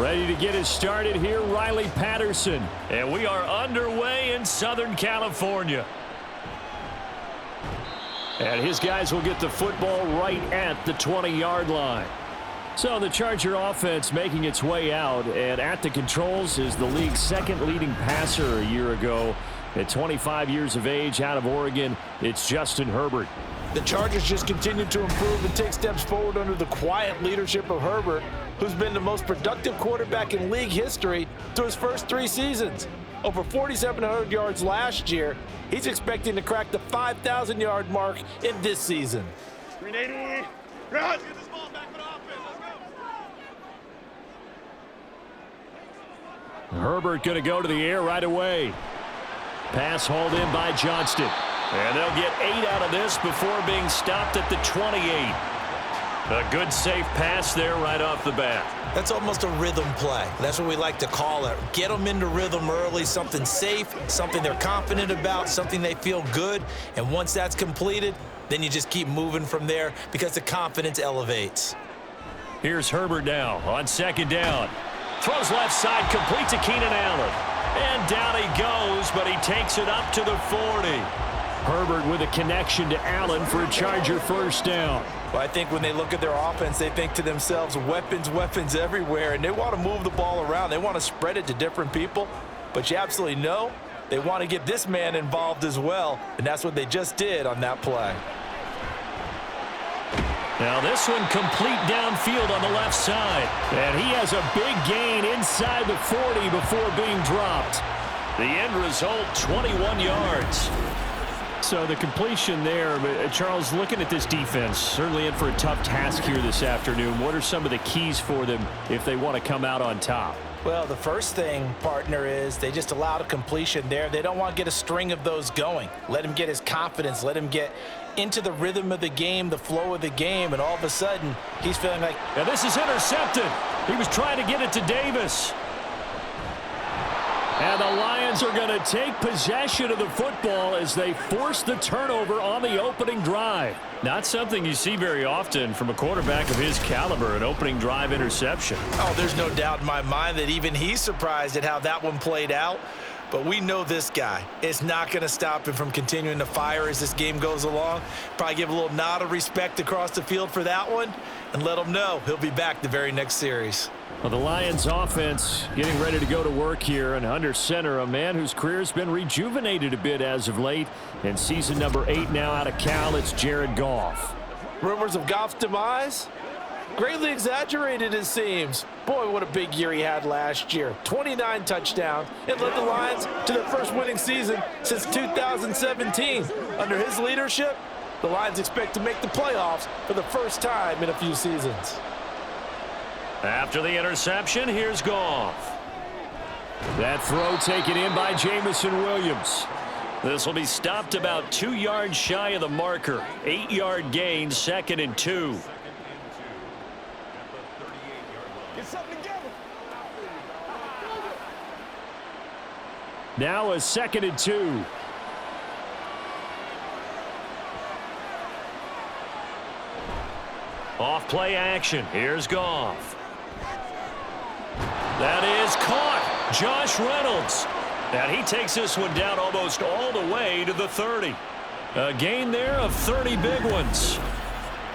Ready to get us started here, Riley Patterson. And we are underway in Southern California. And his guys will get the football right at the 20-yard line. So the Charger offense making its way out, and at the controls is the league's second leading passer a year ago. At 25 years of age, out of Oregon, it's Justin Herbert. The Chargers just continue to improve and take steps forward under the quiet leadership of Herbert, who's been the most productive quarterback in league history through his first 3 seasons. Over 4,700 yards last year. He's expecting to crack the 5,000-yard mark in this season. 380. Run. Get this ball back for the offense. Let's go. Herbert going to go to the air right away. Pass hauled in by Johnston. And they'll get 8 out of this before being stopped at the 28. A good safe pass there right off the bat. That's almost a rhythm play. That's what we like to call it. Get them into rhythm early, something safe, something they're confident about, something they feel good. And once that's completed, then you just keep moving from there because the confidence elevates. Here's Herbert now on second down. Throws left side, complete to Keenan Allen. And down he goes, but he takes it up to the 40. Herbert with a connection to Allen for a Charger first down. Well, I think when they look at their offense, they think to themselves, weapons, weapons everywhere, and they want to move the ball around. They want to spread it to different people, but you absolutely know they want to get this man involved as well, and that's what they just did on that play. Now this one complete downfield on the left side, and he has a big gain inside the 40 before being dropped. The end result, 21 yards. So the completion there, Charles, looking at this defense, certainly in for a tough task here this afternoon. What are some of the keys for them if they want to come out on top? Well, the first thing, partner, is they just allowed a completion there. They don't want to get a string of those going. Let him get his confidence. Let him get into the rhythm of the game, the flow of the game, and all of a sudden, he's feeling like... Now this is intercepted. He was trying to get it to Davis. And the Lions are going to take possession of the football as they force the turnover on the opening drive. Not something you see very often from a quarterback of his caliber, an opening drive interception. Oh, there's no doubt in my mind that even he's surprised at how that one played out. But we know this guy. It's not going to stop him from continuing to fire as this game goes along. Probably give a little nod of respect across the field for that one and let him know he'll be back the very next series. Well, the Lions offense getting ready to go to work here, and under center, a man whose career's been rejuvenated a bit as of late. In season number 8 now out of Cal, it's Jared Goff. Rumors of Goff's demise? Greatly exaggerated, it seems. Boy, what a big year he had last year. 29 touchdowns and led the Lions to their first winning season since 2017. Under his leadership, the Lions expect to make the playoffs for the first time in a few seasons. After the interception, here's Goff. That throw taken in by Jamison Williams. This will be stopped about 2 yards shy of the marker. 8-yard gain, 2nd and 2. Get something together. Now a 2nd and 2. Off play action. Here's Goff. That is caught. Josh Reynolds. And he takes this one down almost all the way to the 30. A gain there of 30 big ones.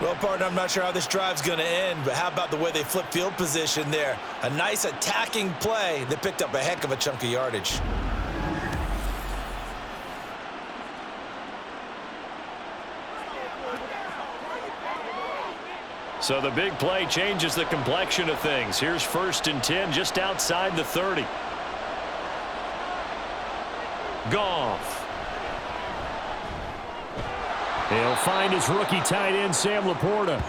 Well, partner, I'm not sure how this drive's going to end, but how about the way they flip field position there? A nice attacking play that picked up a heck of a chunk of yardage. So the big play changes the complexion of things. Here's 1st and 10 just outside the 30. Goff. He'll find his rookie tight end, Sam Laporta.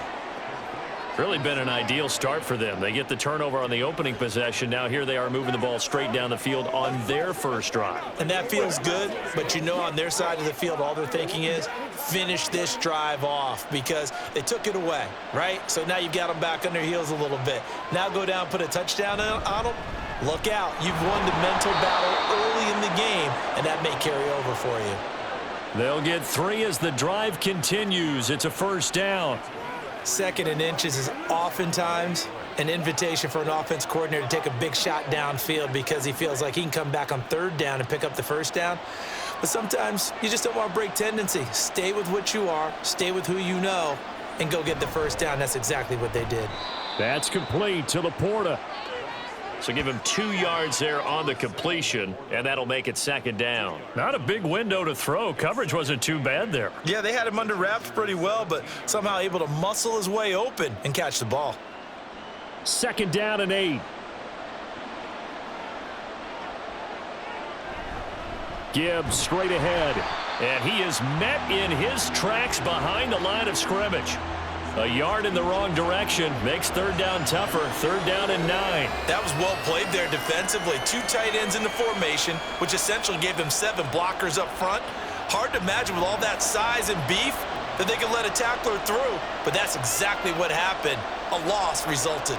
Really been an ideal start for them. They get the turnover on the opening possession. Now here they are moving the ball straight down the field on their first drive. And that feels good, but you know on their side of the field all they're thinking is finish this drive off because they took it away, right? So now you've got them back on their heels a little bit. Now go down, put a touchdown on them. Look out. You've won the mental battle early in the game, and that may carry over for you. They'll get 3 as the drive continues. It's a first down. 2nd and inches is oftentimes an invitation for an offense coordinator to take a big shot downfield because he feels like he can come back on third down and pick up the first down. But sometimes you just don't want to break tendency. Stay with what you are, stay with who you know, and go get the first down. That's exactly what they did. That's complete to Laporta. So give him 2 yards there on the completion, and that'll make it second down. Not a big window to throw. Coverage wasn't too bad there. Yeah, they had him under wraps pretty well, but somehow able to muscle his way open and catch the ball. Second down and 8. Gibbs straight ahead, and he is met in his tracks behind the line of scrimmage. A yard in the wrong direction makes third down tougher. Third down and 9. That was well played there defensively. 2 tight ends in the formation, which essentially gave them 7 blockers up front. Hard to imagine with all that size and beef that they could let a tackler through, but that's exactly what happened. A loss resulted.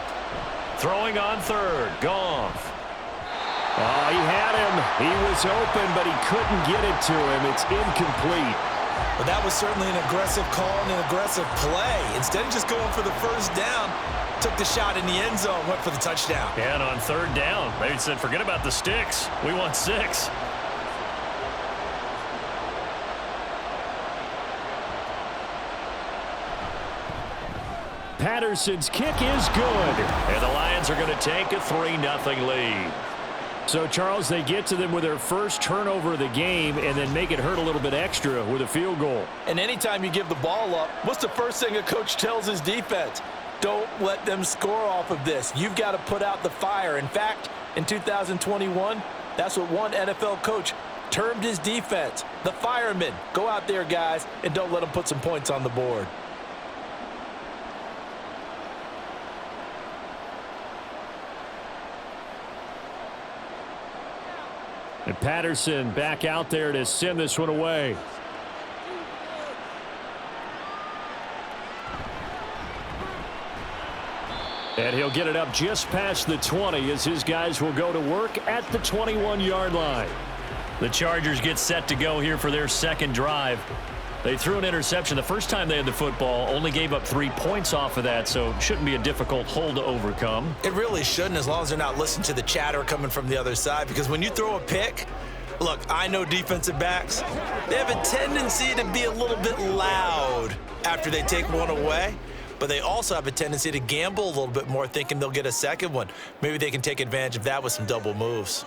Throwing on third, Goff. Oh, he had him. He was open, but he couldn't get it to him. It's incomplete. But that was certainly an aggressive call and an aggressive play. Instead of just going for the first down, took the shot in the end zone, went for the touchdown. And on third down, they said, forget about the sticks. We want 6. Patterson's kick is good. And the Lions are going to take a 3-0 lead. So, Charles, they get to them with their first turnover of the game and then make it hurt a little bit extra with a field goal. And anytime you give the ball up, what's the first thing a coach tells his defense? Don't let them score off of this. You've got to put out the fire. In fact, in 2021, that's what one NFL coach termed his defense, the firemen. Go out there, guys, and don't let them put some points on the board. And Patterson back out there to send this one away. And he'll get it up just past the 20 as his guys will go to work at the 21-yard line. The Chargers get set to go here for their second drive. They threw an interception the first time they had the football, only gave up 3 points off of that, so it shouldn't be a difficult hole to overcome. It really shouldn't, as long as they're not listening to the chatter coming from the other side, because when you throw a pick, look, I know defensive backs, they have a tendency to be a little bit loud after they take one away, but they also have a tendency to gamble a little bit more, thinking they'll get a second one. Maybe they can take advantage of that with some double moves.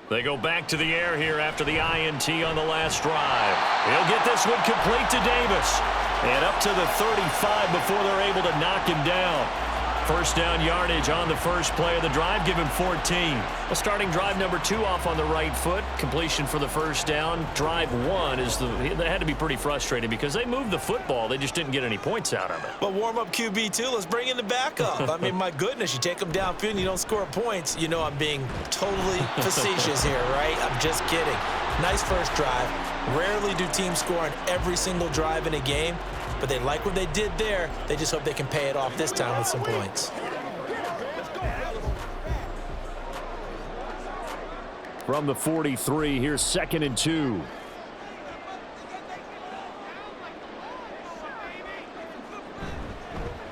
They go back to the air here after the INT on the last drive. He'll get this one complete to Davis. And up to the 35 before they're able to knock him down. First down yardage on the first play of the drive. Give him 14. Well, starting drive number 2 off on the right foot. Completion for the first down. Drive 1 is they had to be pretty frustrating because they moved the football. They just didn't get any points out of it. But warm-up QB, too. Let's bring in the backup. I mean, my goodness, you take them downfield and you don't score points. You know I'm being totally facetious here, right? I'm just kidding. Nice first drive. Rarely do teams score on every single drive in a game. But they like what they did there. They just hope they can pay it off this time with some points. From the 43, here's 2nd and 2.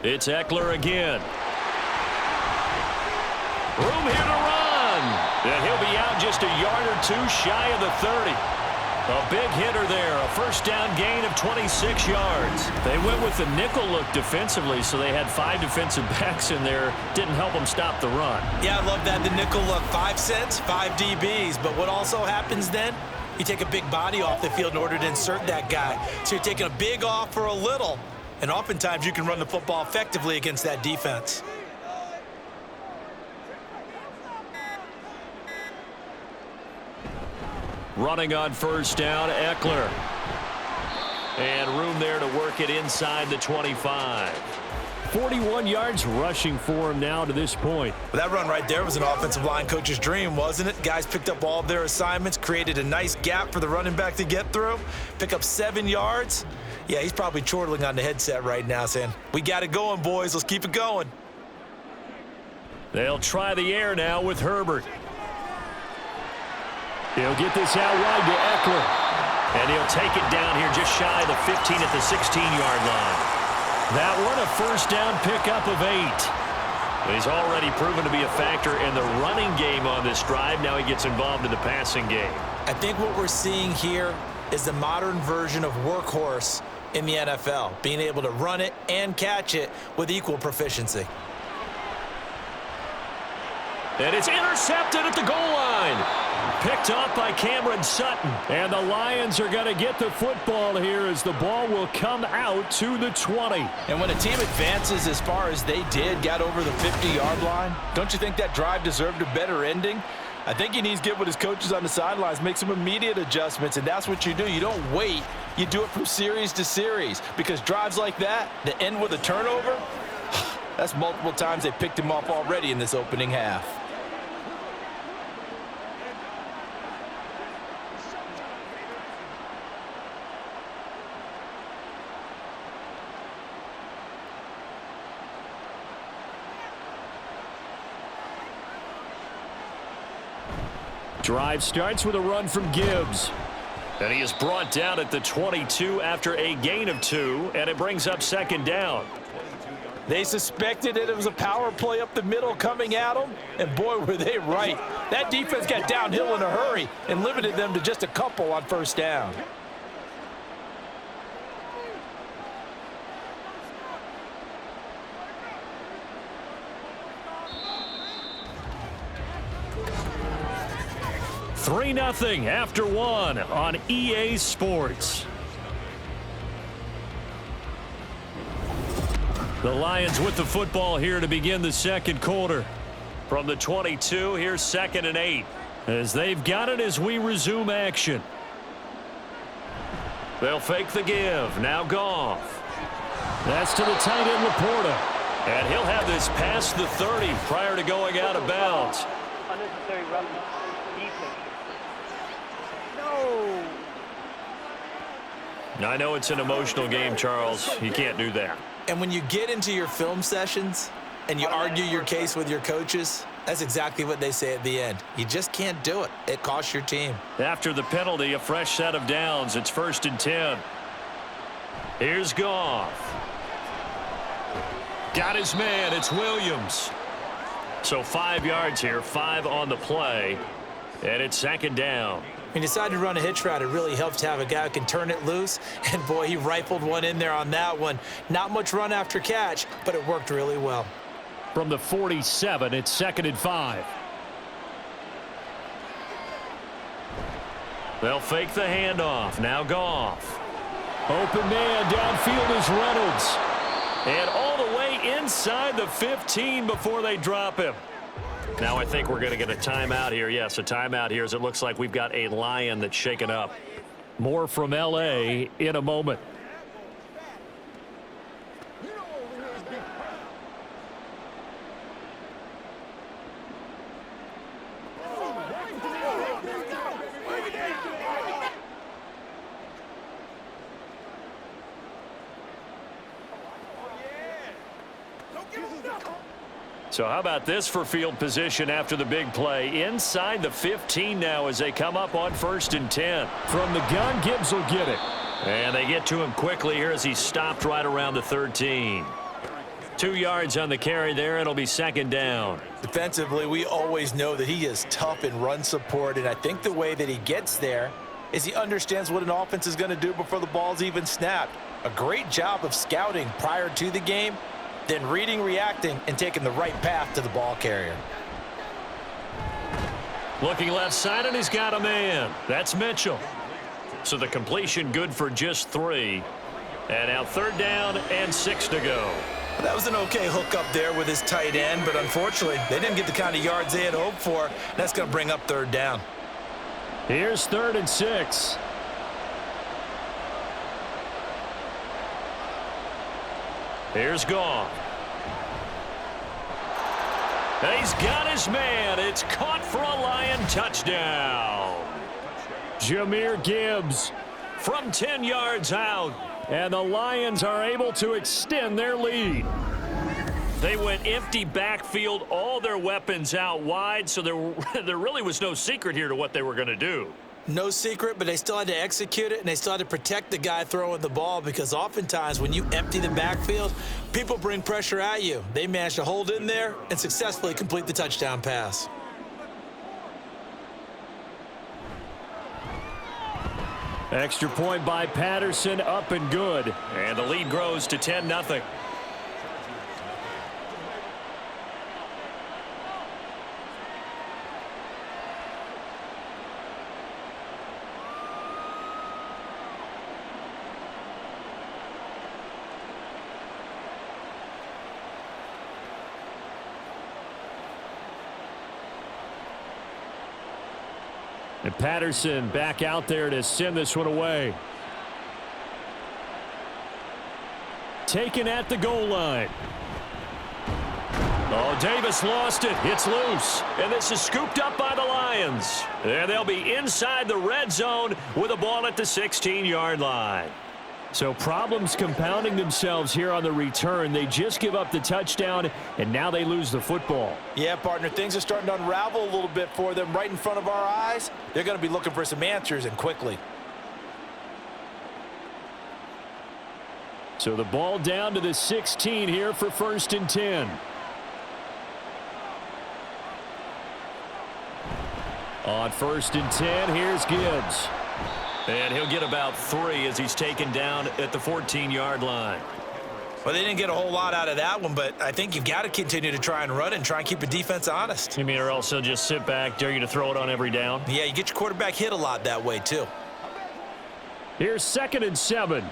It's Eckler again. Room here to run. And he'll be out just a yard or 2 shy of the 30. A big hitter there, a first down gain of 26 yards. They went with the nickel look defensively, so they had 5 defensive backs in there. Didn't help them stop the run. Yeah, I love that, the nickel look. 5 cents, 5 DBs. But what also happens then, you take a big body off the field in order to insert that guy. So you're taking a big off for a little, and oftentimes you can run the football effectively against that defense. Running on first down, Eckler. And room there to work it inside the 25. 41 yards rushing for him now to this point. Well, that run right there was an offensive line coach's dream, wasn't it? Guys picked up all of their assignments, created a nice gap for the running back to get through, pick up 7 yards. Yeah, he's probably chortling on the headset right now saying, we got it going, boys. Let's keep it going. They'll try the air now with Herbert. He'll get this out wide to Eckler. And he'll take it down here just shy of the 15 at the 16-yard line. That one a first down pickup of 8. He's already proven to be a factor in the running game on this drive. Now he gets involved in the passing game. I think what we're seeing here is the modern version of workhorse in the NFL, being able to run it and catch it with equal proficiency. And it's intercepted at the goal line. Picked off by Cameron Sutton. And the Lions are going to get the football here as the ball will come out to the 20. And when a team advances as far as they did, got over the 50-yard line, don't you think that drive deserved a better ending? I think he needs to get with his coaches on the sidelines, make some immediate adjustments, and that's what you do. You don't wait. You do it from series to series, because drives like that end with a turnover, that's multiple times they picked him off already in this opening half. Drive starts with a run from Gibbs. And he is brought down at the 22 after a gain of 2, and it brings up second down. They suspected it was a power play up the middle coming at them, and boy, were they right. That defense got downhill in a hurry and limited them to just a couple on first down. Three 3-0 after 1 on EA Sports. The Lions with the football here to begin the second quarter. From the 22, here's 2nd and 8. As they've got it as we resume action. They'll fake the give. Now Goff. That's to the tight end, Laporta. And he'll have this past the 30 prior to going out of bounds. Unnecessary roughness. I know it's an emotional game, Charles. You can't do that. And when you get into your film sessions and you argue your case with your coaches, that's exactly what they say at the end. You just can't do it. It costs your team. After the penalty, a fresh set of downs. It's 1st and 10. Here's Goff. Got his man. It's Williams. So 5 yards here, 5 on the play. And it's 2nd down. When you decide to run a hitch route, it really helps to have a guy who can turn it loose. And, boy, he rifled one in there on that one. Not much run after catch, but it worked really well. From the 47, it's 2nd and 5. They'll fake the handoff. Now Goff. Open man downfield is Reynolds. And all the way inside the 15 before they drop him. Now I think we're going to get a timeout here. Yes, a timeout here as it looks like we've got a Lion that's shaken up. More from L.A. in a moment. So how about this for field position after the big play? Inside the 15 now as they come up on 1st and 10. From the gun, Gibbs will get it. And they get to him quickly here as he stopped right around the 13. 2 yards on the carry there. It'll be 2nd down. Defensively, we always know that he is tough in run support, and I think the way that he gets there is he understands what an offense is going to do before the ball's even snapped. A great job of scouting prior to the game, then reading, reacting, and taking the right path to the ball carrier. Looking left side, and he's got a man. That's Mitchell. So the completion good for just 3. And now 3rd down and 6 to go. That was an okay hookup there with his tight end, but unfortunately, they didn't get the kind of yards they had hoped for. That's going to bring up 3rd down. Here's 3rd and 6. Here's Goff. And he's got his man. It's caught for a Lion touchdown. Jahmyr Gibbs from 10 yards out. And the Lions are able to extend their lead. They went empty backfield, all their weapons out wide, so there really was no secret here to what they were going to do. no secret, but they still had to execute it, and they still had to protect the guy throwing the ball, because oftentimes when you empty the backfield, people bring pressure at you. They managed to hold in there and successfully complete the touchdown pass. Extra point by Patterson, up and good. And the lead grows to 10-0. And Patterson back out there to send this one away. Taken at the goal line. Oh, Davis lost it. It's loose. And this is scooped up by the Lions. And they'll be inside the red zone with a ball at the 16-yard line. So problems compounding themselves here on the return. They just give up the touchdown, and now they lose the football. Yeah, partner, things are starting to unravel a little bit for them right in front of our eyes. They're going to be looking for some answers, and quickly. So the ball down to the 16 here for 1st and 10. On 1st and 10, here's Gibbs. And he'll get about 3 as he's taken down at the 14-yard line. Well, they didn't get a whole lot out of that one, but I think you've got to continue to try and run and try and keep the defense honest. You mean, or else he'll just sit back, dare you to throw it on every down? Yeah, you get your quarterback hit a lot that way, too. Here's 2nd and 7.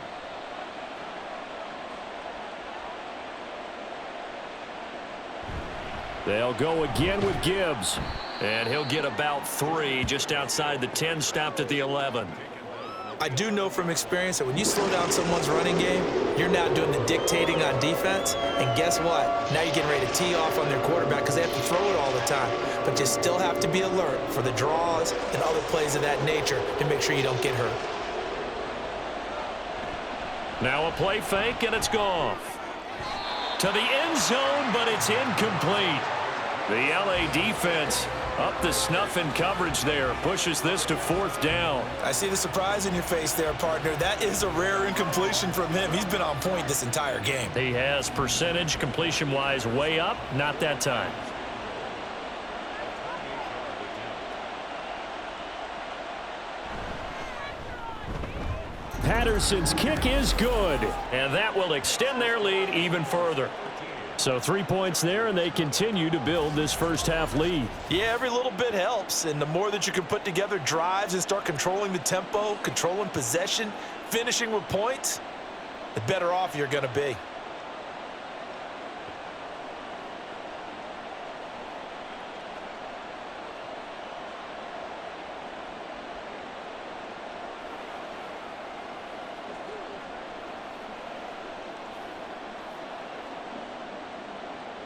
They'll go again with Gibbs. And he'll get about 3 just outside the 10, stopped at the 11. I do know from experience that when you slow down someone's running game, you're now doing the dictating on defense. And guess what? Now you're getting ready to tee off on their quarterback because they have to throw it all the time. But you still have to be alert for the draws and other plays of that nature to make sure you don't get hurt. Now a play fake, and it's gone. To the end zone, but it's incomplete. The LA defense up the snuff in coverage there. Pushes this to 4th down. I see the surprise in your face there, partner. That is a rare incompletion from him. He's been on point this entire game. He has percentage completion-wise way up. Not that time. Patterson's kick is good. And that will extend their lead even further. So 3 points there, and they continue to build this first half lead. Yeah, every little bit helps, and the more that you can put together drives and start controlling the tempo, controlling possession, finishing with points, the better off you're going to be.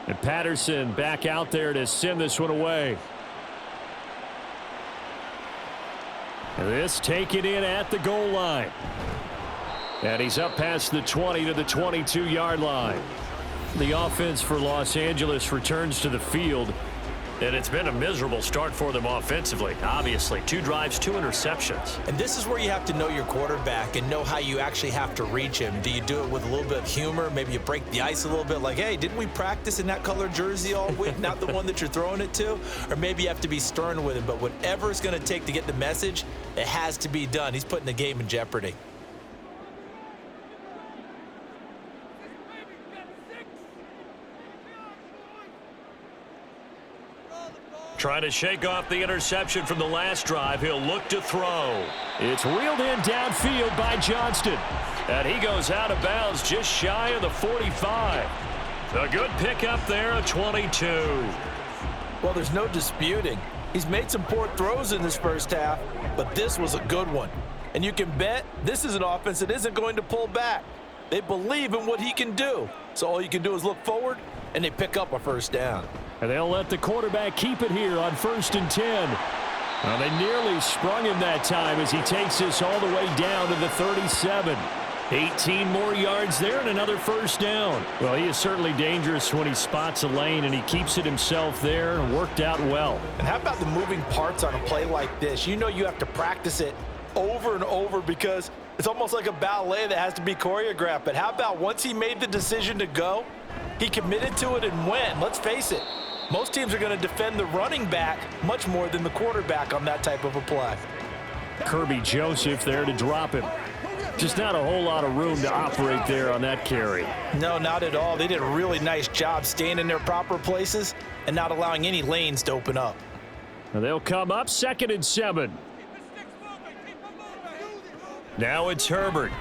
And Patterson back out there to send this one away. And this taken in at the goal line. And he's up past the 20 to the 22-yard line. The offense for Los Angeles returns to the field. And it's been a miserable start for them offensively. Obviously, 2 drives, 2 interceptions. And this is where you have to know your quarterback and know how you actually have to reach him. Do you do it with a little bit of humor? Maybe you break the ice a little bit like, hey, didn't we practice in that color jersey all week? Not the one that you're throwing it to? Or maybe you have to be stern with him. But whatever it's going to take to get the message, it has to be done. He's putting the game in jeopardy. Trying to shake off the interception from the last drive. He'll look to throw. It's reeled in downfield by Johnston. And he goes out of bounds just shy of the 45. A good pickup there, a 22. Well, there's no disputing. He's made some poor throws in this first half, but this was a good one. And you can bet this is an offense that isn't going to pull back. They believe in what he can do. So all you can do is look forward, and they pick up a first down. And they'll let the quarterback keep it here on 1st and 10. Well, they nearly sprung him that time as he takes this all the way down to the 37. 18 more yards there and another first down. Well, he is certainly dangerous when he spots a lane, and he keeps it himself there and worked out well. And how about the moving parts on a play like this? You know you have to practice it over and over because it's almost like a ballet that has to be choreographed. But how about once he made the decision to go, he committed to it and went. Let's face it, most teams are going to defend the running back much more than the quarterback on that type of a play. Kirby Joseph there to drop him. Just not a whole lot of room to operate there on that carry. No, not at all. They did a really nice job staying in their proper places and not allowing any lanes to open up. Now they'll come up 2nd and 7. Now it's Herbert.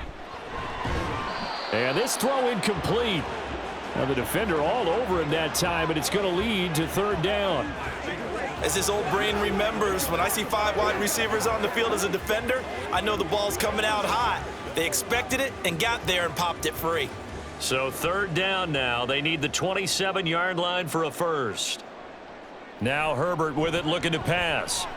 And this throw incomplete. Now the defender all over him that time, but it's going to lead to 3rd down. As his old brain remembers, when I see 5 wide receivers on the field as a defender, I know the ball's coming out hot. They expected it and got there and popped it free. So 3rd down now. They need the 27-yard line for a first. Now Herbert with it, looking to pass.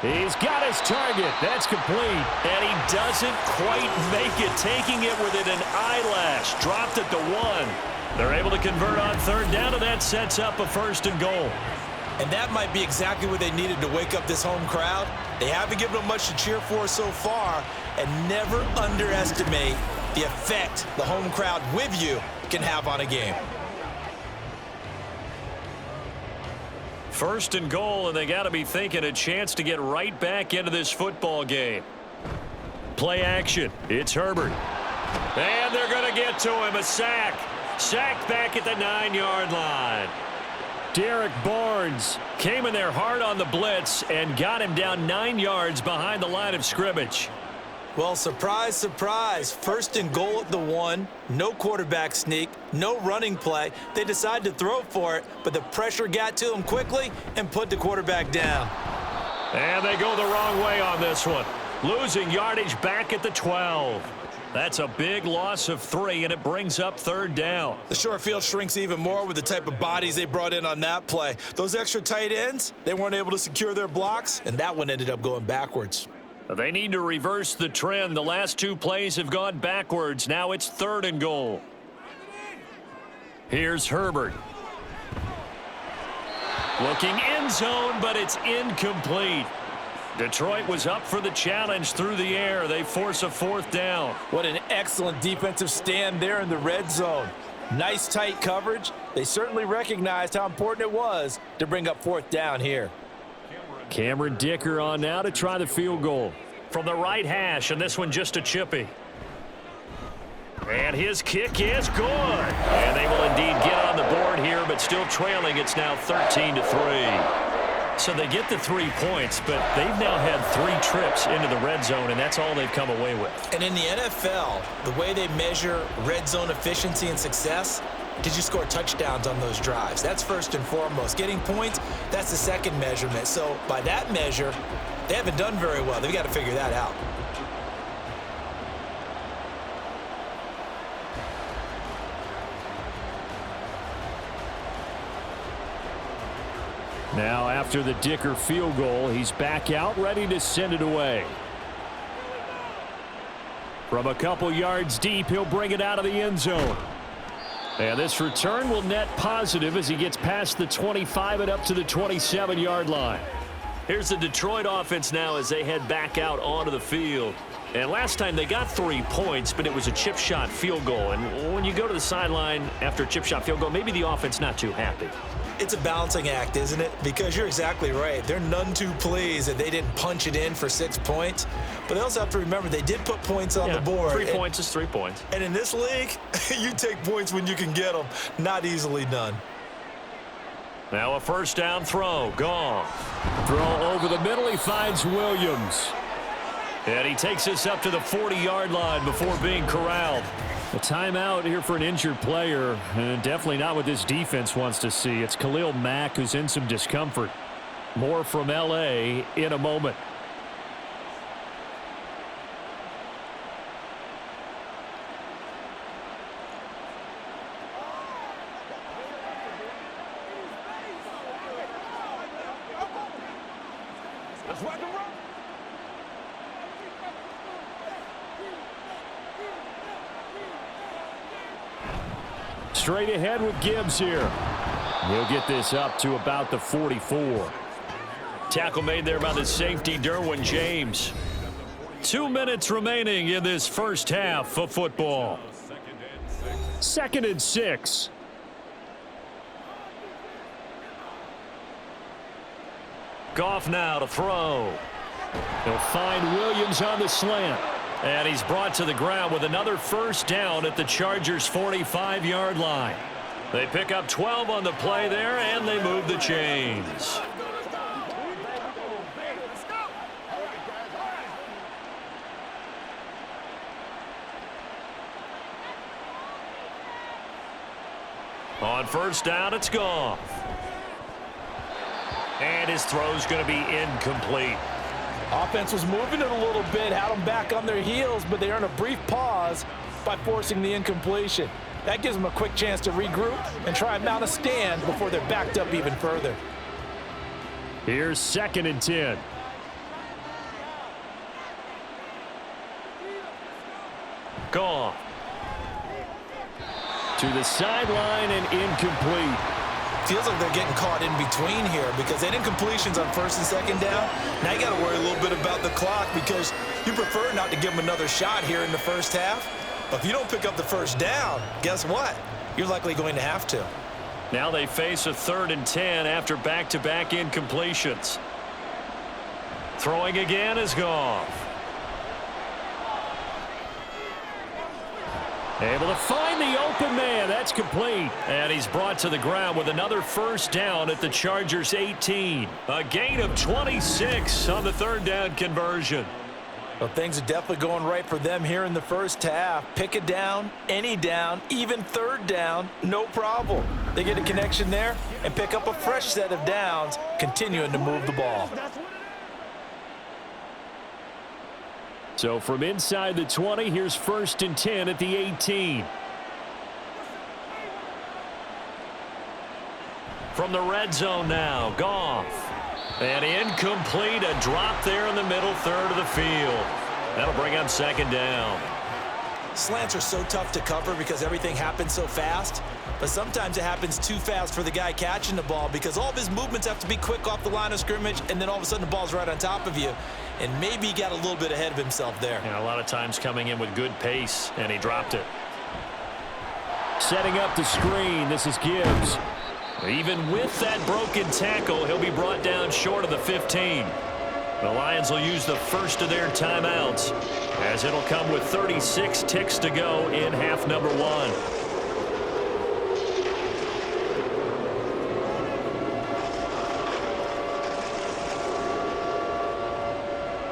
He's got his target. That's complete. And he doesn't quite make it, taking it within an eyelash. Dropped at the 1. They're able to convert on 3rd down, and that sets up a 1st and goal. And that might be exactly what they needed to wake up this home crowd. They haven't given them much to cheer for so far, and never underestimate the effect the home crowd with you can have on a game. 1st and goal, and they got to be thinking a chance to get right back into this football game. Play action. It's Herbert. And they're going to get to him. A sack. Sacked back at the 9-yard line. Derek Barnes came in there hard on the blitz and got him down 9 yards behind the line of scrimmage. Well, surprise, surprise. 1st and goal at the 1. No quarterback sneak. No running play. They decided to throw for it, but the pressure got to them quickly and put the quarterback down. And they go the wrong way on this one. Losing yardage back at the 12. That's a big loss of 3, and it brings up 3rd down. The short field shrinks even more with the type of bodies they brought in on that play. Those extra tight ends, they weren't able to secure their blocks, and that one ended up going backwards. They need to reverse the trend. The last 2 plays have gone backwards. Now it's 3rd and goal. Here's Herbert. Looking end zone, but it's incomplete. Detroit was up for the challenge through the air. They force a 4th down. What an excellent defensive stand there in the red zone. Nice tight coverage. They certainly recognized how important it was to bring up 4th down here. Cameron Dicker on now to try the field goal. From the right hash, and this one just a chippy. And his kick is good. And they will indeed get on the board here, but still trailing. It's now 13-3. So they get the 3 points, but they've now had 3 trips into the red zone, and that's all they've come away with. And in the NFL, the way they measure red zone efficiency and success, did you score touchdowns on those drives? That's first and foremost. Getting points, that's the second measurement. So by that measure, they haven't done very well. They've got to figure that out. Now, after the Dicker field goal, he's back out, ready to send it away. From a couple yards deep, he'll bring it out of the end zone. And this return will net positive as he gets past the 25 and up to the 27-yard line. Here's the Detroit offense now as they head back out onto the field. And last time they got 3 points, but it was a chip shot field goal. And when you go to the sideline after a chip shot field goal, maybe the offense not too happy. It's a balancing act, isn't it? Because you're exactly right. They're none too pleased that they didn't punch it in for 6 points. But they also have to remember they did put points on the board. 3 points is 3 points. And in this league, you take points when you can get them. Not easily done. Now a first down throw. Gone. Throw over the middle. He finds Williams. And he takes us up to the 40-yard line before being corralled. A timeout here for an injured player, and definitely not what this defense wants to see. It's Khalil Mack who's in some discomfort. More from L.A. in a moment. Straight ahead with Gibbs here. He'll get this up to about the 44. Tackle made there by the safety, Derwin James. 2 minutes remaining in this first half of football. 2nd and 6. Goff now to throw. He'll find Williams on the slant. And he's brought to the ground with another first down at the Chargers' 45-yard line. They pick up 12 on the play there, and they move the chains. On first down, it's Goff. And his throw's going to be incomplete. Offense was moving it a little bit, had them back on their heels, but they earned a brief pause by forcing the incompletion. That gives them a quick chance to regroup and try and mount a stand before they're backed up even further. Here's 2nd and 10. Goff. To the sideline and incomplete. Feels like they're getting caught in between here because they didn't completions on 1st and 2nd down. Now you got to worry a little bit about the clock because you prefer not to give them another shot here in the first half. But if you don't pick up the first down, guess what? You're likely going to have to. Now they face a 3rd and 10 after back-to-back incompletions. Throwing again is Goff. Able to find the open man. That's complete. And he's brought to the ground with another first down at the Chargers' 18. A gain of 26 on the 3rd down conversion. Well, things are definitely going right for them here in the first half. Pick a down, any down, even 3rd down, no problem. They get a connection there and pick up a fresh set of downs, continuing to move the ball. So from inside the 20, here's 1st and 10 at the 18. From the red zone now, Goff. And incomplete, a drop there in the middle 3rd of the field. That'll bring up 2nd down. Slants are so tough to cover because everything happens so fast. But sometimes it happens too fast for the guy catching the ball because all of his movements have to be quick off the line of scrimmage, and then all of a sudden the ball's right on top of you. And maybe he got a little bit ahead of himself there. And a lot of times coming in with good pace, and he dropped it. Setting up the screen, this is Gibbs. Even with that broken tackle, he'll be brought down short of the 15. The Lions will use the first of their timeouts, as it'll come with 36 ticks to go in half number 1.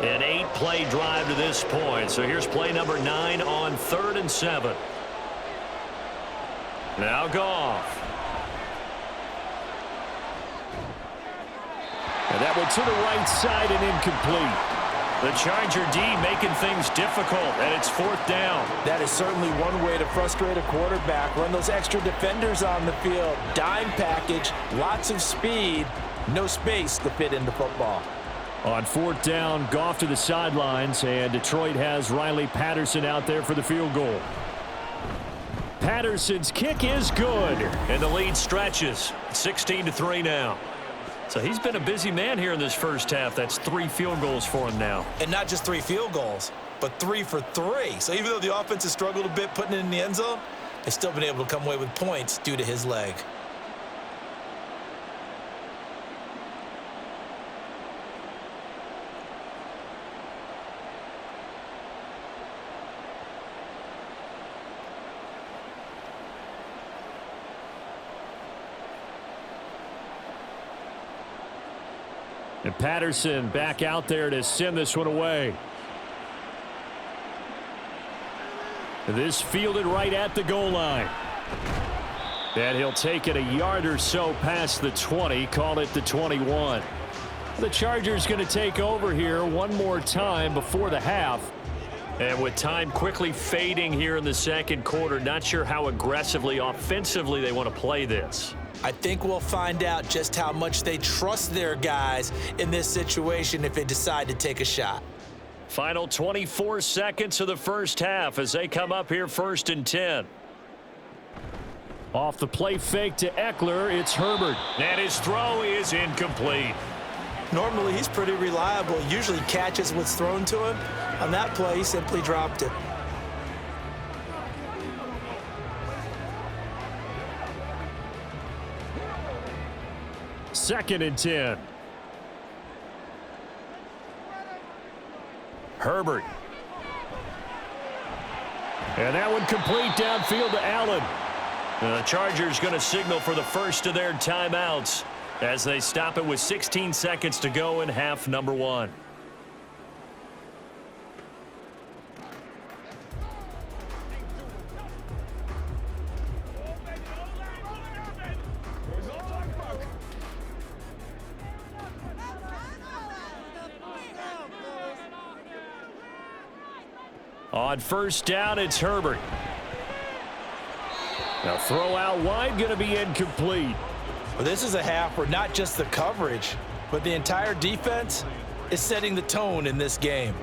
An 8-play drive to this point. So here's play number 9 on 3rd and 7. Now Goff. And that one to the right side and incomplete. The Charger D making things difficult, and it's 4th down. That is certainly one way to frustrate a quarterback. Run those extra defenders on the field. Dime package, lots of speed, no space to fit into football. On 4th down, Goff to the sidelines, and Detroit has Riley Patterson out there for the field goal. Patterson's kick is good, and the lead stretches. 16-3 now. So he's been a busy man here in this first half. That's 3 field goals for him now. And not just 3 field goals, but 3 for 3. So even though the offense has struggled a bit putting it in the end zone, they've still been able to come away with points due to his leg. And Patterson back out there to send this one away. This fielded right at the goal line. And he'll take it a yard or so past the 20, call it the 21. The Chargers going to take over here one more time before the half. And with time quickly fading here in the 2nd quarter, not sure how aggressively, offensively they want to play this. I think we'll find out just how much they trust their guys in this situation if they decide to take a shot. Final 24 seconds of the first half as they come up here 1st and 10. Off the play fake to Eckler, it's Herbert. And his throw is incomplete. Normally, he's pretty reliable. Usually catches what's thrown to him. On that play, he simply dropped it. Second and 10. Herbert. And that one complete downfield to Allen. The Chargers going to signal for the first of their timeouts as they stop it with 16 seconds to go in half number 1. On first down, it's Herbert. Now throw out wide, going to be incomplete. Well, this is a half where not just the coverage, but the entire defense is setting the tone in this game.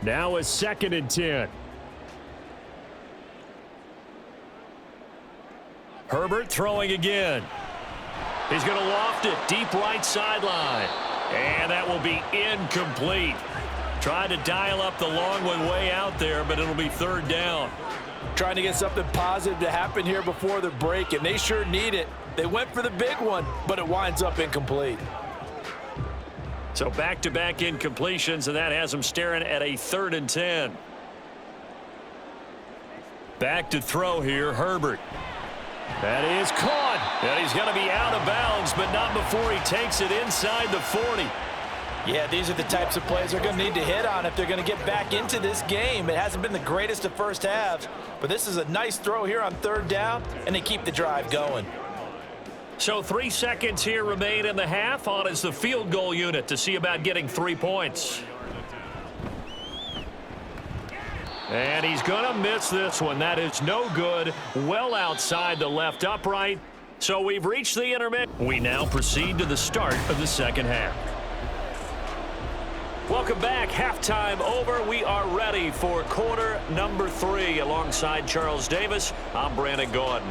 Now a second and 10. Herbert throwing again. He's going to loft it deep right sideline. And that will be incomplete. Tried to dial up the long one way out there, but it'll be third down. Trying to get something positive to happen here before the break, and they sure need it. They went for the big one, but it winds up incomplete. So back-to-back incompletions, and that has them staring at a third and 10. Back to throw here, Herbert. That is caught. And he's going to be out of bounds, but not before he takes it inside the 40. Yeah, these are the types of plays they're going to need to hit on if they're going to get back into this game. It hasn't been the greatest of first halves, but this is a nice throw here on third down, and they keep the drive going. So 3 seconds here remain in the half. On is the field goal unit to see about getting 3 points. And he's going to miss this one. That is no good. Well outside the left upright. So we've reached the intermission. We now proceed to the start of the second half. Welcome back. Halftime over. We are ready for quarter number 3. Alongside Charles Davis, I'm Brandon Gordon.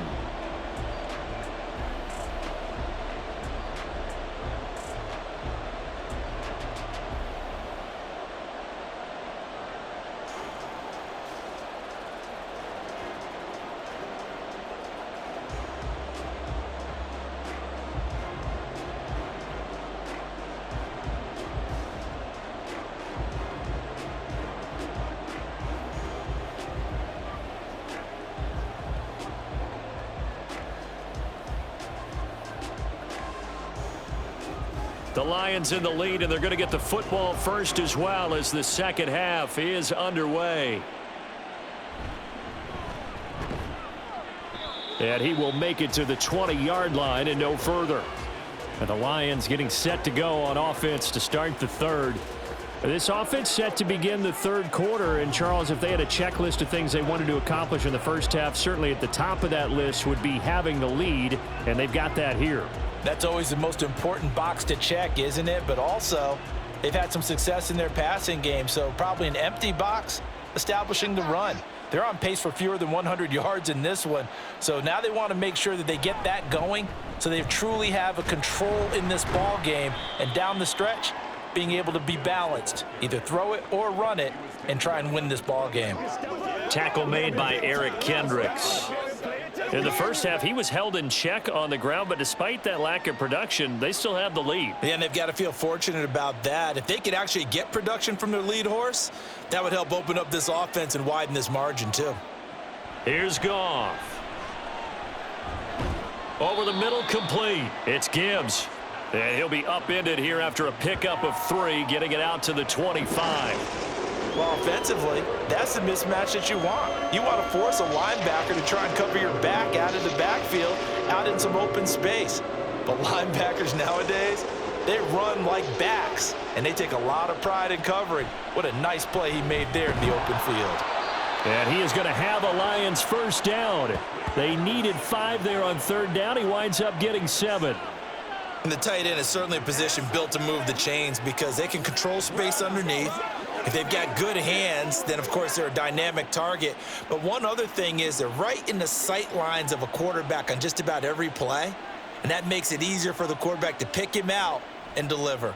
The Lions in the lead, and they're going to get the football first as well as the second half is underway. And he will make it to the 20-yard line and no further. And the Lions getting set to go on offense to start the third. This offense set to begin the third quarter. And, Charles, if they had a checklist of things they wanted to accomplish in the first half, certainly at the top of that list would be having the lead, and they've got that here. That's always the most important box to check, isn't it? But also, they've had some success in their passing game, so probably an empty box establishing the run. They're on pace for fewer than 100 yards in this one, so now they want to make sure that they get that going so they truly have a control in this ball game, and down the stretch, being able to be balanced, either throw it or run it, and try and win this ball game. Tackle made by Eric Kendricks. In the first half, he was held in check on the ground, but despite that lack of production, they still have the lead. Yeah, and they've got to feel fortunate about that. If they could actually get production from their lead horse, that would help open up this offense and widen this margin, too. Here's Goff. Over the middle, complete. It's Gibbs. And he'll be upended here after a pickup of 3, getting it out to the 25. Well, offensively, that's the mismatch that you want. You want to force a linebacker to try and cover your back out of the backfield, out in some open space. But linebackers nowadays, they run like backs, and they take a lot of pride in covering. What a nice play he made there in the open field. And he is going to have a Lions first down. They needed 5 there on third down. He winds up getting 7. And the tight end is certainly a position built to move the chains because they can control space underneath. If they've got good hands, then, of course, they're a dynamic target. But one other thing is they're right in the sight lines of a quarterback on just about every play, and that makes it easier for the quarterback to pick him out and deliver.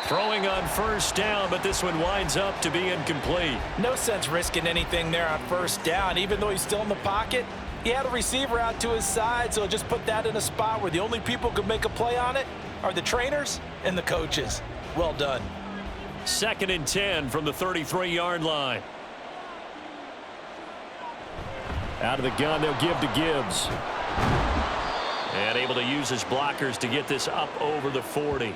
Throwing on first down, but this one winds up to be incomplete. No sense risking anything there on first down. Even though he's still in the pocket, he had a receiver out to his side, so just put that in a spot where the only people who can make a play on it are the trainers and the coaches. Well done. 2nd and 10 from the 33-yard line. Out of the gun, they'll give to Gibbs. And able to use his blockers to get this up over the 40.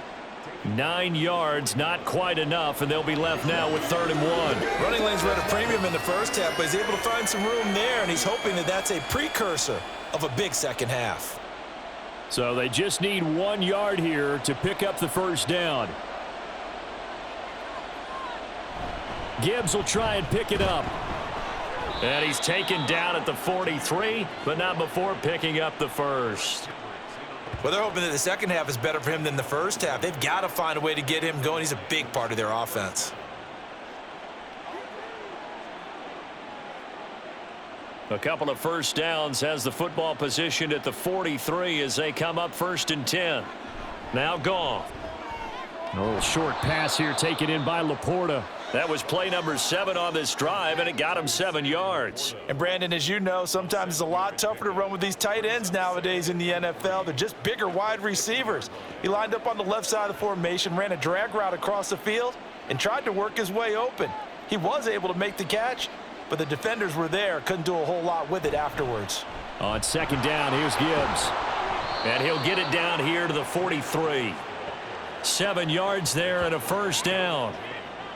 9 yards, not quite enough, and they'll be left now with 3rd and 1. Running lanes were at a premium in the first half, but he's able to find some room there, and he's hoping that that's a precursor of a big second half. So they just need 1 yard here to pick up the first down. Gibbs will try and pick it up. And he's taken down at the 43, but not before picking up the first. Well, they're hoping that the second half is better for him than the first half. They've got to find a way to get him going. He's a big part of their offense. A couple of first downs has the football positioned at the 43 as they come up 1st and 10. Now Goff. A little short pass here taken in by Laporta. That was play number 7 on this drive, and it got him 7 yards. And, Brandon, as you know, sometimes it's a lot tougher to run with these tight ends nowadays in the NFL. They're just bigger wide receivers. He lined up on the left side of the formation, ran a drag route across the field, and tried to work his way open. He was able to make the catch, but the defenders were there, couldn't do a whole lot with it afterwards. On 2nd down, here's Gibbs. And he'll get it down here to the 43. 7 yards there and a first down.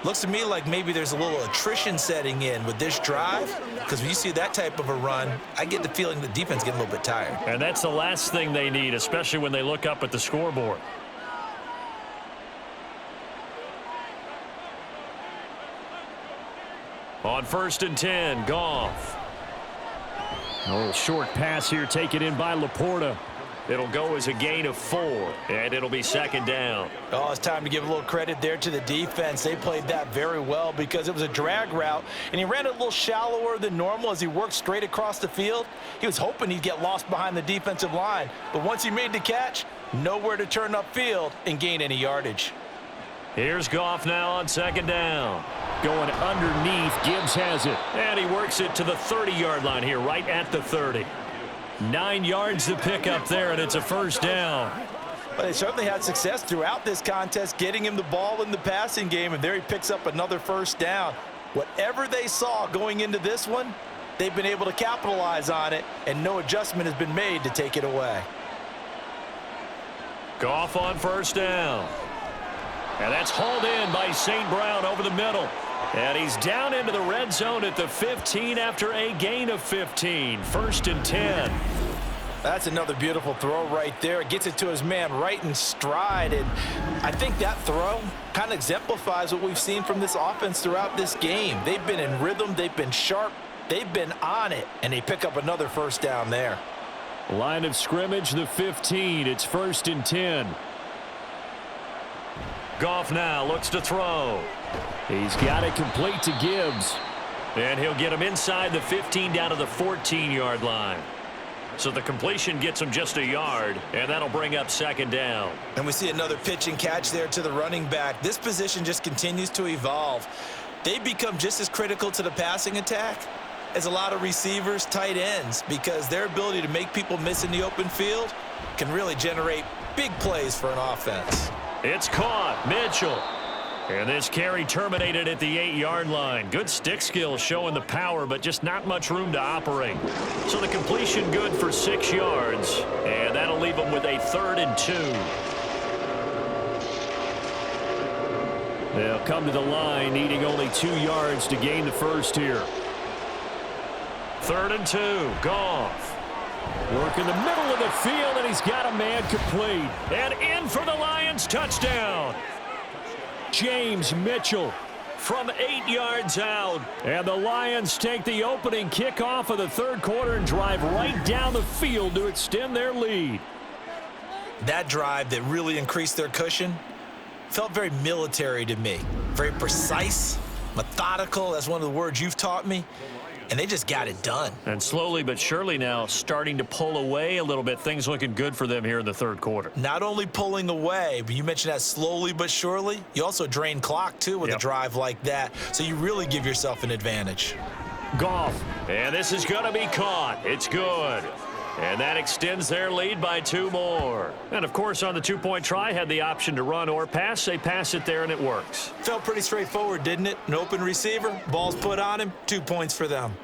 Looks to me like maybe there's a little attrition setting in with this drive, because when you see that type of a run, I get the feeling the defense getting a little bit tired. And that's the last thing they need, especially when they look up at the scoreboard. On 1st and 10, Goff. A little short pass here taken in by Laporta. It'll go as a gain of 4, and it'll be 2nd down. Oh, it's time to give a little credit there to the defense. They played that very well because it was a drag route, and he ran it a little shallower than normal as he worked straight across the field. He was hoping he'd get lost behind the defensive line, but once he made the catch, nowhere to turn upfield and gain any yardage. Here's Goff now on 2nd down. Going underneath, Gibbs has it, and he works it to the 30-yard line here, right at the 30. 9 yards to pick up there, and it's a first down. Well, they certainly had success throughout this contest, getting him the ball in the passing game, and there he picks up another first down. Whatever they saw going into this one, they've been able to capitalize on it, and no adjustment has been made to take it away. Goff on 1st down. And that's hauled in by St. Brown over the middle. And he's down into the red zone at the 15 after a gain of 15. 1st and 10. That's another beautiful throw right there. It gets it to his man right in stride. And I think that throw kind of exemplifies what we've seen from this offense throughout this game. They've been in rhythm. They've been sharp. They've been on it. And they pick up another first down there. Line of scrimmage, the 15. It's 1st and 10. Goff now looks to throw. He's got it complete to Gibbs. And he'll get him inside the 15 down to the 14-yard line. So the completion gets him just a yard, and that'll bring up 2nd down. And we see another pitch and catch there to the running back. This position just continues to evolve. They've become just as critical to the passing attack as a lot of receivers, tight ends, because their ability to make people miss in the open field can really generate big plays for an offense. It's caught. Mitchell. And this carry terminated at the 8-yard line. Good stick skills showing the power, but just not much room to operate. So the completion good for 6 yards. And that'll leave them with a 3rd and 2. They'll come to the line, needing only 2 yards to gain the first here. 3rd and 2. Goff. Work in the middle of the field, and he's got a man complete. And in for the Lions, touchdown. James Mitchell from 8 yards out. And the Lions take the opening kickoff of the 3rd quarter and drive right down the field to extend their lead. That drive that really increased their cushion felt very military to me. Very precise, methodical. That's one of the words you've taught me. And they just got it done. And slowly but surely now starting to pull away a little bit. Things looking good for them here in the third quarter. Not only pulling away, but you mentioned that slowly but surely. You also drain clock, too, with a drive like that. So you really give yourself an advantage. Goff. And this is going to be caught. It's good. And that extends their lead by 2 more. And, of course, on the two-point try, had the option to run or pass. They pass it there, and it works. Felt pretty straightforward, didn't it? An open receiver, ball's put on him, 2 points for them.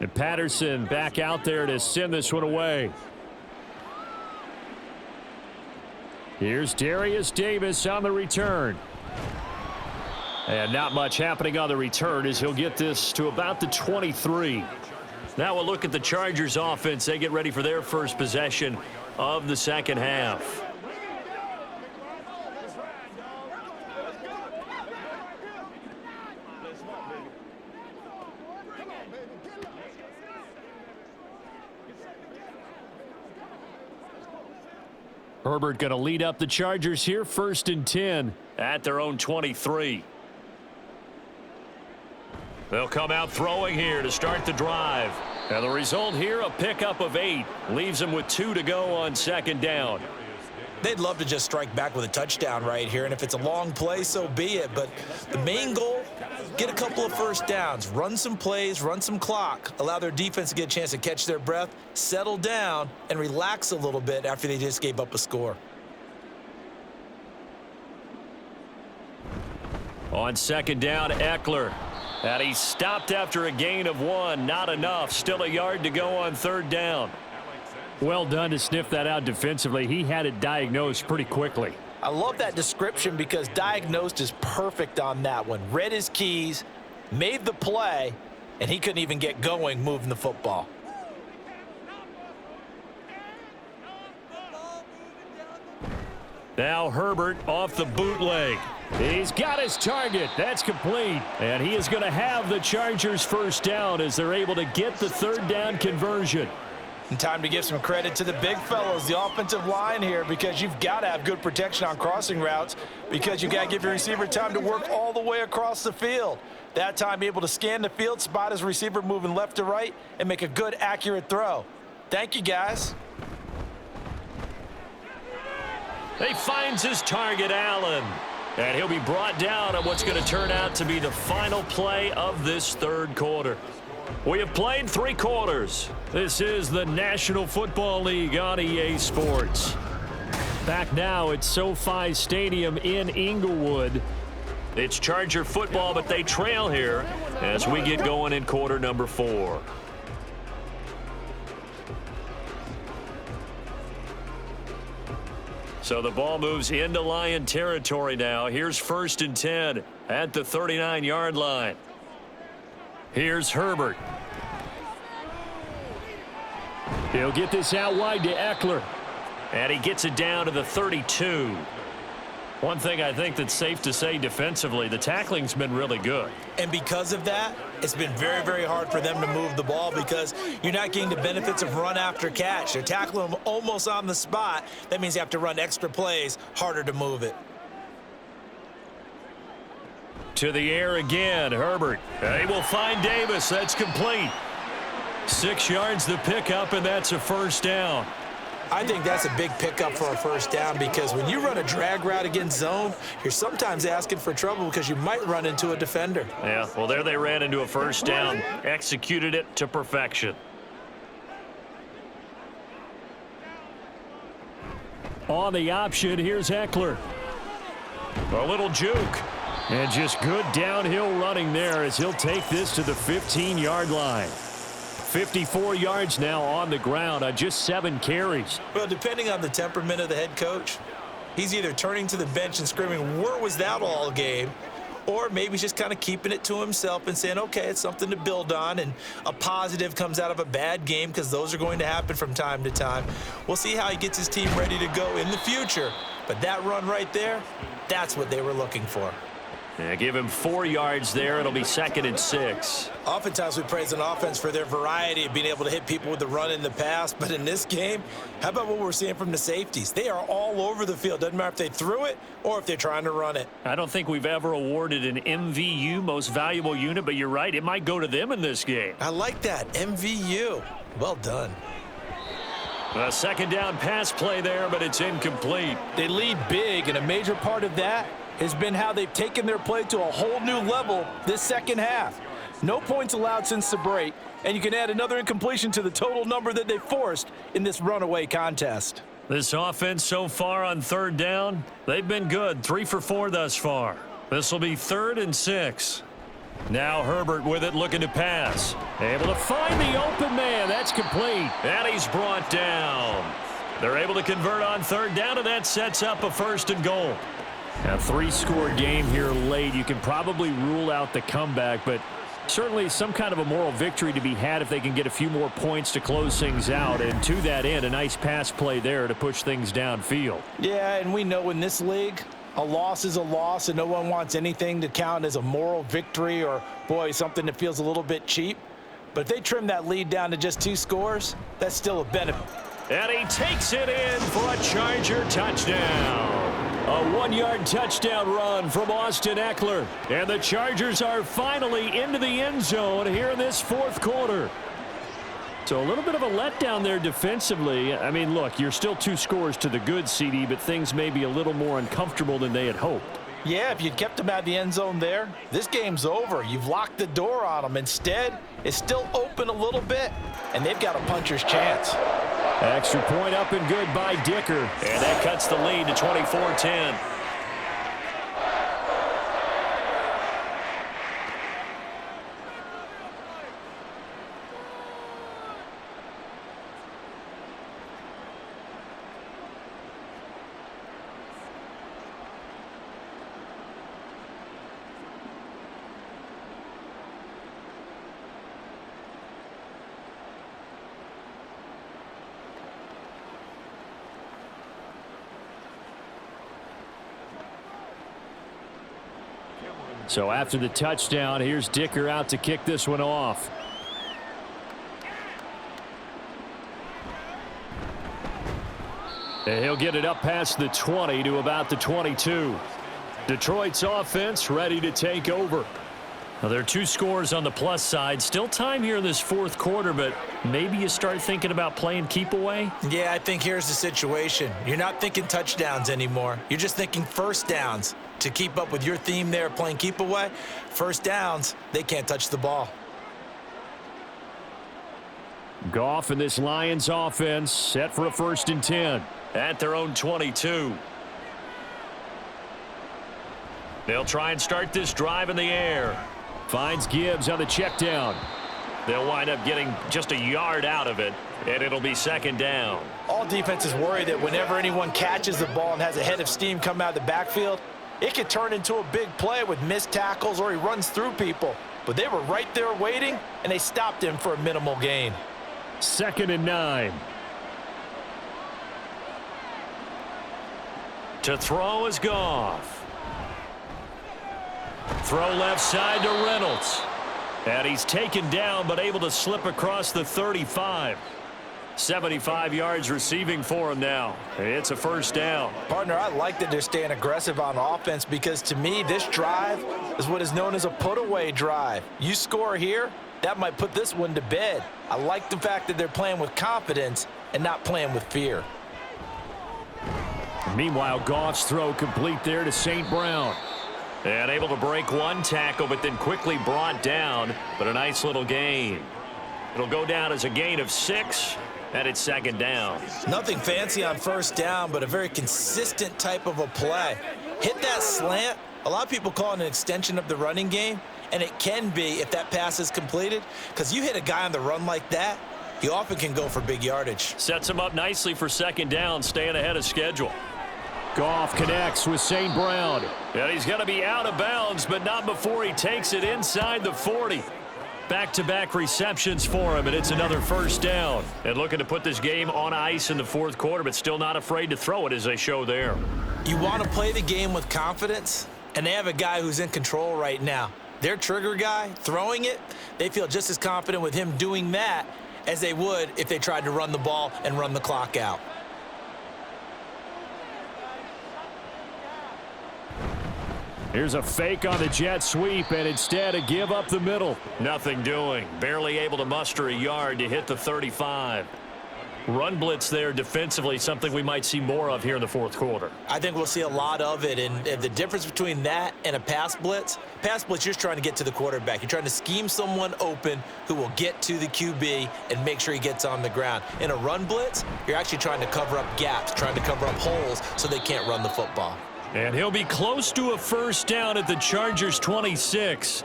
And Patterson back out there to send this one away. Here's Darius Davis on the return. And not much happening on the return as he'll get this to about the 23. Now we'll look at the Chargers offense. They get ready for their first possession of the second half. Herbert going to lead up the Chargers here, 1st and 10 at their own 23. They'll come out throwing here to start the drive. And the result here, a pickup of 8. Leaves them with 2 to go on 2nd down. They'd love to just strike back with a touchdown right here, and if it's a long play, so be it. But the main goal, get a couple of first downs, run some plays, run some clock, allow their defense to get a chance to catch their breath, settle down, and relax a little bit after they just gave up a score. On 2nd down, Eckler. And he stopped after a gain of 1. Not enough. Still a yard to go on 3rd down. Well done to sniff that out defensively. He had it diagnosed pretty quickly. I love that description because diagnosed is perfect on that one. Read his keys, made the play, and he couldn't even get going moving the football. Now Herbert off the bootleg. He's got his target. That's complete. And he is going to have the Chargers first down as they're able to get the 3rd down conversion. And time to give some credit to the big fellows, the offensive line here, because you've got to have good protection on crossing routes because you've got to give your receiver time to work all the way across the field. That time, be able to scan the field, spot his receiver moving left to right, and make a good, accurate throw. Thank you, guys. He finds his target, Allen. And he'll be brought down on what's going to turn out to be the final play of this 3rd quarter. We have played 3 quarters. This is the National Football League on EA Sports. Back now at SoFi Stadium in Inglewood. It's Charger football, but they trail here as we get going in quarter number 4. So the ball moves into Lion territory now. Here's 1st and 10 at the 39-yard line. Here's Herbert. He'll get this out wide to Eckler. And he gets it down to the 32. One thing I think that's safe to say defensively, the tackling's been really good. And because of that, it's been very, very hard for them to move the ball because you're not getting the benefits of run after catch. They're tackling them almost on the spot. That means you have to run extra plays, harder to move it. To the air again, Herbert. They will find Davis. That's complete. 6 yards the pickup, and that's a first down. I think that's a big pickup for a first down because when you run a drag route against zone, you're sometimes asking for trouble because you might run into a defender. Yeah, well, there they ran into a first down, executed it to perfection. On the option, here's Eckler. A little juke. And just good downhill running there as he'll take this to the 15-yard line. 54 yards now on the ground on just 7 carries. Well, depending on the temperament of the head coach, he's either turning to the bench and screaming, where was that all game? Or maybe he's just kind of keeping it to himself and saying, okay, it's something to build on, and a positive comes out of a bad game because those are going to happen from time to time. We'll see how he gets his team ready to go in the future. But that run right there, that's what they were looking for. Yeah, give him 4 yards there. It'll be 2nd and 6. Oftentimes we praise an offense for their variety of being able to hit people with the run in the pass. But in this game, how about what we're seeing from the safeties? They are all over the field. Doesn't matter if they threw it or if they're trying to run it. I don't think we've ever awarded an MVU, most valuable unit, but you're right. It might go to them in this game. I like that. MVU. Well done. A 2nd down pass play there, but it's incomplete. They lead big, and a major part of that has been how they've taken their play to a whole new level this second half. No points allowed since the break, and you can add another incompletion to the total number that they forced in this runaway contest. This offense so far on 3rd down, they've been good. 3 for 4 thus far. This will be 3rd and 6. Now Herbert with it, looking to pass. Able to find the open man. That's complete. And he's brought down. They're able to convert on 3rd down, and that sets up a 1st and goal. A 3-score game here late. You can probably rule out the comeback, but certainly some kind of a moral victory to be had if they can get a few more points to close things out. And to that end, a nice pass play there to push things downfield. Yeah, and we know in this league, a loss is a loss, and no one wants anything to count as a moral victory or, boy, something that feels a little bit cheap. But if they trim that lead down to just 2 scores, that's still a benefit. And he takes it in for a Charger touchdown. A 1-yard touchdown run from Austin Eckler. And the Chargers are finally into the end zone here in this 4th quarter. So a little bit of a letdown there defensively. I mean, look, you're still 2 scores to the good, CD, but things may be a little more uncomfortable than they had hoped. Yeah, if you'd kept them out of the end zone there, this game's over. You've locked the door on them. Instead, it's still open a little bit, and they've got a puncher's chance. Extra point up and good by Dicker. And that cuts the lead to 24-10. So after the touchdown, here's Dicker out to kick this one off. And he'll get it up past the 20 to about the 22. Detroit's offense ready to take over. Now, there are 2 scores on the plus side. Still time here in this 4th quarter, but maybe you start thinking about playing keep away? Yeah, I think here's the situation. You're not thinking touchdowns anymore. You're just thinking 1st downs. To keep up with your theme there, playing keep away, 1st downs, they can't touch the ball. Goff and this Lions offense set for a 1st and 10 at their own 22. They'll try and start this drive in the air. Finds Gibbs on the check down. They'll wind up getting just a yard out of it, and it'll be 2nd down. All defenses worry that whenever anyone catches the ball and has a head of steam come out of the backfield, it could turn into a big play with missed tackles or he runs through people. But they were right there waiting, and they stopped him for a minimal gain. 2nd and 9. To throw is Goff. Throw left side to Reynolds. And he's taken down but able to slip across the 35. 75 yards receiving for him now. It's a 1st down. Partner, I like that they're staying aggressive on offense because to me, this drive is what is known as a put-away drive. You score here, that might put this one to bed. I like the fact that they're playing with confidence and not playing with fear. Meanwhile, Goff's throw complete there to St. Brown. And able to break 1 tackle, but then quickly brought down. But a nice little gain. It'll go down as a gain of 6. And it's 2nd down. Nothing fancy on 1st down, but a very consistent type of a play. hit that slant. A lot of people call it an extension of the running game, and it can be if that pass is completed, because you hit a guy on the run like that, he often can go for big yardage. Sets him up nicely for second down, staying ahead of schedule. Goff connects with St. Brown. And he's going to be out of bounds, but not before he takes it inside the 40. Back-to-back receptions for him, and it's another first down. And looking to put this game on ice in the fourth quarter, but still not afraid to throw it as they show there. You want to play the game with confidence, and they have a guy who's in control right now. Their trigger guy, throwing it, they feel just as confident with him doing that as they would if they tried to run the ball and run the clock out. Here's a fake on the jet sweep, and instead a give up the middle. Nothing doing. Barely able to muster a yard to hit the 35. Run blitz there defensively, something we might see more of here in the fourth quarter. I think we'll see a lot of it, and the difference between that and a pass blitz, you're just trying to get to the quarterback. You're trying to scheme someone open who will get to the QB and make sure he gets on the ground. In a run blitz, you're actually trying to cover up gaps, trying to cover up holes so they can't run the football. And he'll be close to a first down at the Chargers' 26.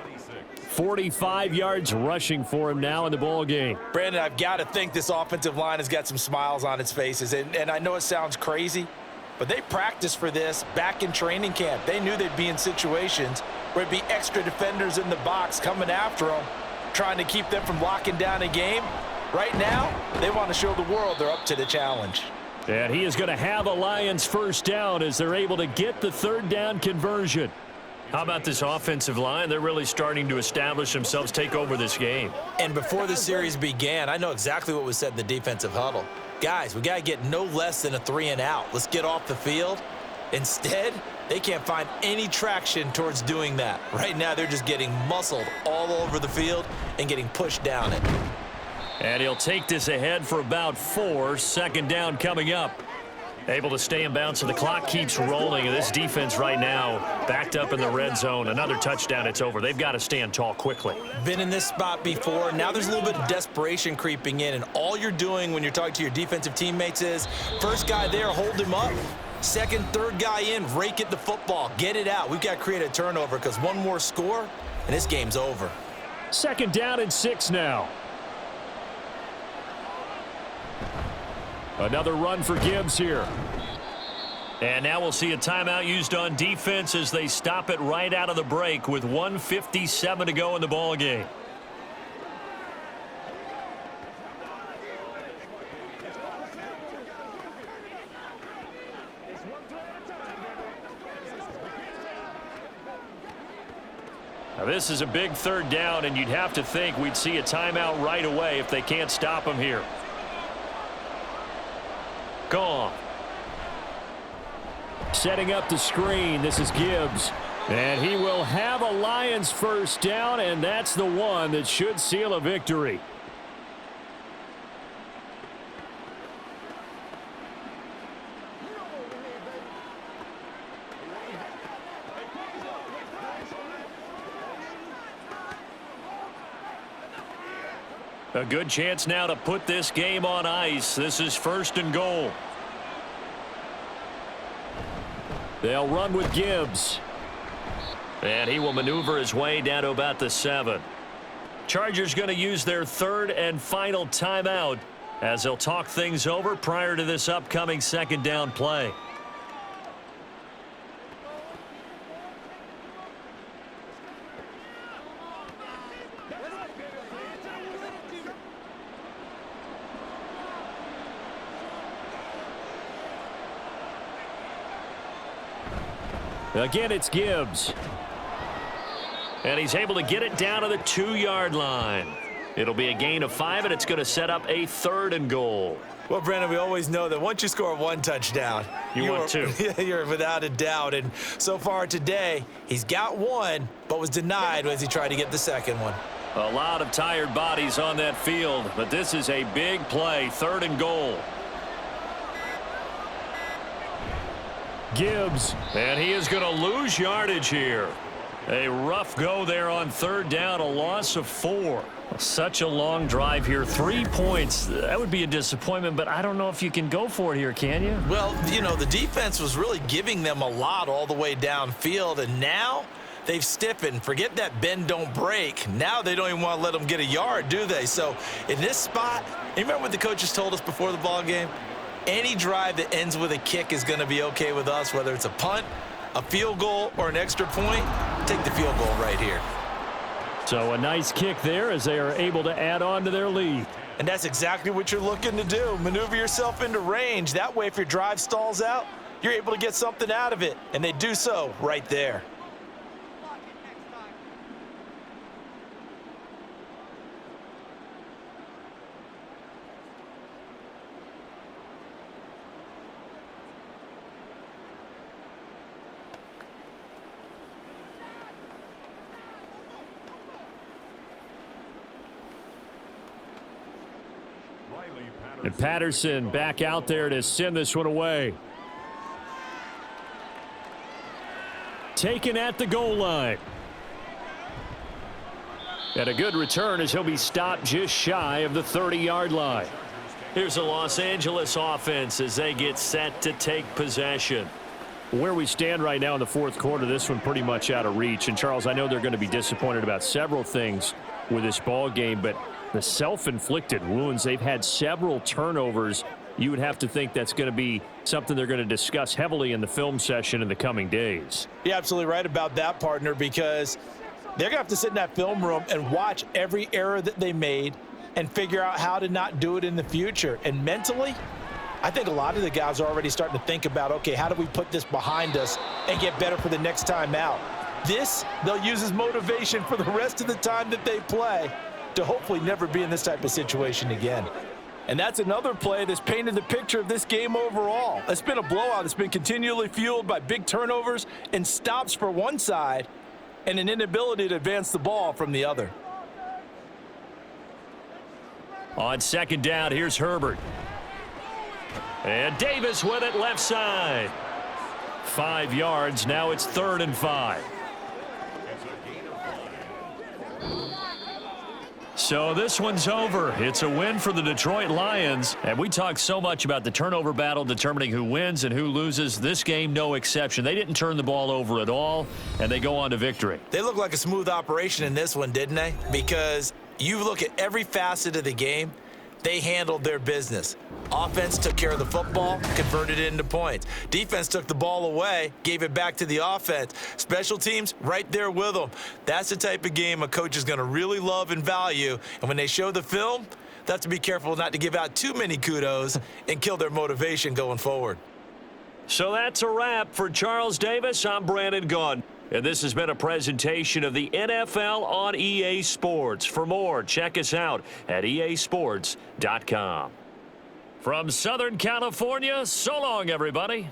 45 yards rushing for him now in the ball game. Brandon, I've got to think this offensive line has got some smiles on its faces. And I know it sounds crazy, but they practiced for this back in training camp. They knew they'd be in situations where it'd be extra defenders in the box coming after them, trying to keep them from locking down a game. Right now, they want to show the world they're up to the challenge. And he is going to have a Lions first down as they're able to get the third down conversion. How about this offensive line? They're really starting to establish themselves, take over this game. And before the series began, I know exactly what was said in the defensive huddle. Guys, we got to get no less than a 3-and-out. Let's get off the field. Instead, they can't find any traction towards doing that. Right now, they're just getting muscled all over the field and getting pushed down it. And he'll take this ahead for about 4. Second down coming up. Able to stay in bounds, so the clock keeps rolling. And this defense right now backed up in the red zone. Another touchdown, it's over. They've got to stand tall quickly. Been in this spot before. Now there's a little bit of desperation creeping in. And all you're doing when you're talking to your defensive teammates is, first guy there, hold him up. Second, third guy in, rake at the football. Get it out. We've got to create a turnover because one more score, and this game's over. Second down and 6 now. Another run for Gibbs here. And now we'll see a timeout used on defense as they stop it right out of the break with 1:57 to go in the ball game. Now this is a big third down, and you'd have to think we'd see a timeout right away if they can't stop him here. Gone. Setting up the screen. This is Gibbs. And he will have a Lions first down, and that's the one that should seal a victory. A good chance now to put this game on ice. This is first and goal. They'll run with Gibbs. And he will maneuver his way down to about the 7. Chargers going to use their third and final timeout as they'll talk things over prior to this upcoming second down play. Again, it's Gibbs. And he's able to get it down to the 2-yard line. It'll be a gain of 5, and it's going to set up a third and goal. Well, Brandon, we always know that once you score one touchdown, want two. You're without a doubt. And so far today, he's got one, but was denied as he tried to get the second one. A lot of tired bodies on that field, but this is a big play, third and goal. Gibbs, and he is going to lose yardage here. A rough go there on third down, a loss of 4. Such a long drive here. 3 points. That would be a disappointment, but I don't know if you can go for it here, can you? Well, you know, the defense was really giving them a lot all the way downfield, and now they've stiffened. Forget that bend, don't break. Now they don't even want to let them get a yard, do they? So in this spot, you remember what the coaches told us before the ball game? Any drive that ends with a kick is going to be okay with us, whether it's a punt, a field goal, or an extra point. Take the field goal right here. So a nice kick there as they are able to add on to their lead. And that's exactly what you're looking to do. Maneuver yourself into range. That way, if your drive stalls out, you're able to get something out of it. And they do so right there. And Patterson back out there to send this one away. Taken at the goal line. And a good return as he'll be stopped just shy of the 30-yard line. Here's the Los Angeles offense as they get set to take possession. Where we stand right now in the fourth quarter, this one pretty much out of reach. And, Charles, I know they're going to be disappointed about several things with this ball game, but the self-inflicted wounds, they've had several turnovers. You would have to think that's going to be something they're going to discuss heavily in the film session in the coming days. You're absolutely right about that, partner, because they're going to have to sit in that film room and watch every error that they made and figure out how to not do it in the future. And mentally, I think a lot of the guys are already starting to think about, okay, how do we put this behind us and get better for the next time out? This, they'll use as motivation for the rest of the time that they play to hopefully never be in this type of situation again. And that's another play that's painted the picture of this game overall. It's been a blowout. It's been continually fueled by big turnovers and stops for one side and an inability to advance the ball from the other. On second down, here's Herbert. And Davis with it left side. 5 yards. Now it's 3rd and 5. So this one's over. It's a win for the Detroit Lions. And we talked so much about the turnover battle determining who wins and who loses. This game, no exception. They didn't turn the ball over at all, and they go on to victory. They look like a smooth operation in this one, didn't they? Because you look at every facet of the game, they handled their business. Offense took care of the football, converted it into points. Defense took the ball away, gave it back to the offense. Special teams, right there with them. That's the type of game a coach is going to really love and value. And when they show the film, they have to be careful not to give out too many kudos and kill their motivation going forward. So that's a wrap for Charles Davis. I'm Brandon Gaudin. And this has been a presentation of the NFL on EA Sports. For more, check us out at easports.com. From Southern California, so long, everybody.